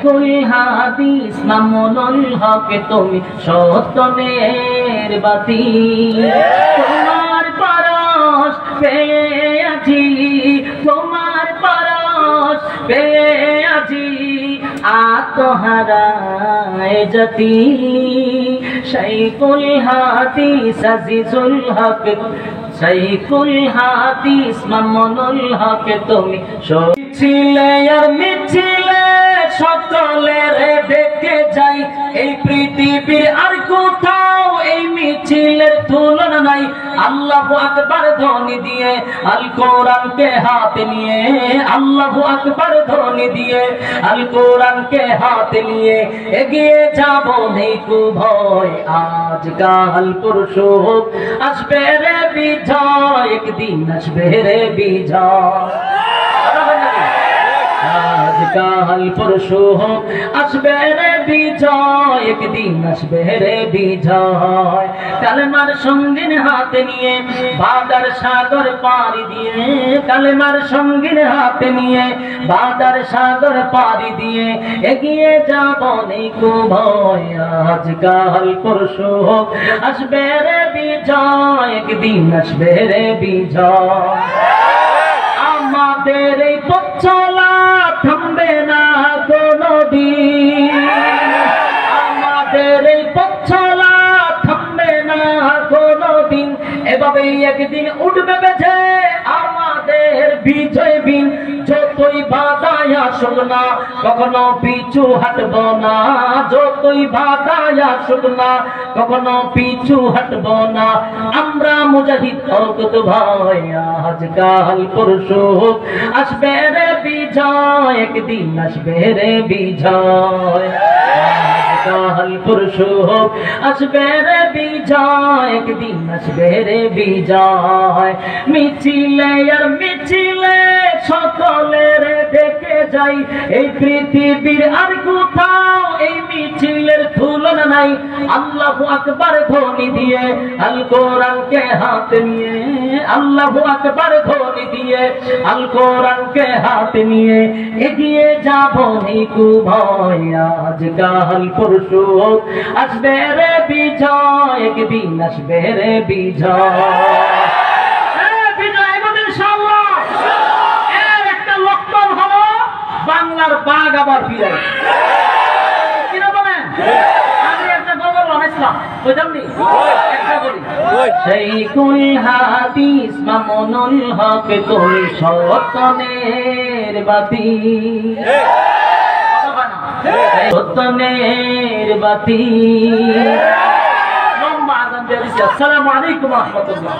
শাইখুল হাদিস মামুনুল হক তুমি সত্যনের বাতি তোমার পরশ পেয়ে আছি তোমার পরশ পেয়ে আছি আত্মহারায় জাতি শাইখুল হাদিস আজিজুল হক শাইখুল হাদিস মামুনুল হক তুমি ছিলে আর মিছিলে সকলের দেখে যাই এই পৃথিবীর আর কোথাও এই মিছিলের তুলনা নাই আল্লাহু আকবার ধ্বনি দিয়ে আল কোরআনকে হাতে নিয়ে আল্লাহু আকবার ধ্বনি দিয়ে আল কোরআনকে হাতে নিয়ে এগিয়ে যাব নেই কো ভয় আজ কাল পরশু আসবে রে বিজয় একদিন আসবে রে বিজয় আজ কাল পরশু আসবে রে বিজয় একদিন আসবে রে বিজয় কালেমার সঙ্গীন হাতে নিয়ে বাদার সাগর পাড়ি দিয়ে কালেমার সঙ্গীন হাতে নিয়ে বাদার সাগর পাড়ি দিয়ে এগিয়ে যাব নেই কো ভয় আজ কাল পরশু আসবে রে বিজয় একদিন আসবে রে বিজয় আমাদের এই পথ চলা থামবে না কোনদিন আমাদের এই পথ চলা থামবে না কোনদিন এভাবেই একদিন উঠবে বেঁচে আমাদের বিজয় বিন যতই বাধায় আসুক না কখনো পিছু হাঁটব না যতই বাধায় আসুক না কখনো পিছু হাঁটব না আমরা মুজাহিদ অগত ভাই আজ কাল পরশু আসবে রে বিজয় একদিন আসবে রে বিজয় কাল পরশু আসবে রে বিজয় একদিন আসবে রে বিজয় মিছিলে আর মিছিলে সকলের দেখে যাই এই পৃথিবীর আর কোথাও এই মিছিলের তুলনা নাই আল্লাহু আকবার ধ্বনি দিয়ে আল কোরআনকে হাতে নিয়ে আল্লাহু আকবার ধ্বনি দিয়ে আল কোরআনকে হাতে নিয়ে এগিয়ে যাব নেই কো ভয় আজ কাল পরশু আসবে রে বিজয় একদিন আসবে রে বিজয় বাংলার বাঘ আবার ফিরে কিনা বলেন আমি একটা গল্প বানাইছিলাম বুঝলামনি একটা বলি শাইখুল হাদিস মামুনুল হক তুমি সত্যনের বাতি সত্যনের বাতি লম্বা আযান দিয়ে দিছি আসসালামু আলাইকুম ওয়া রাহমাতুল্লাহ।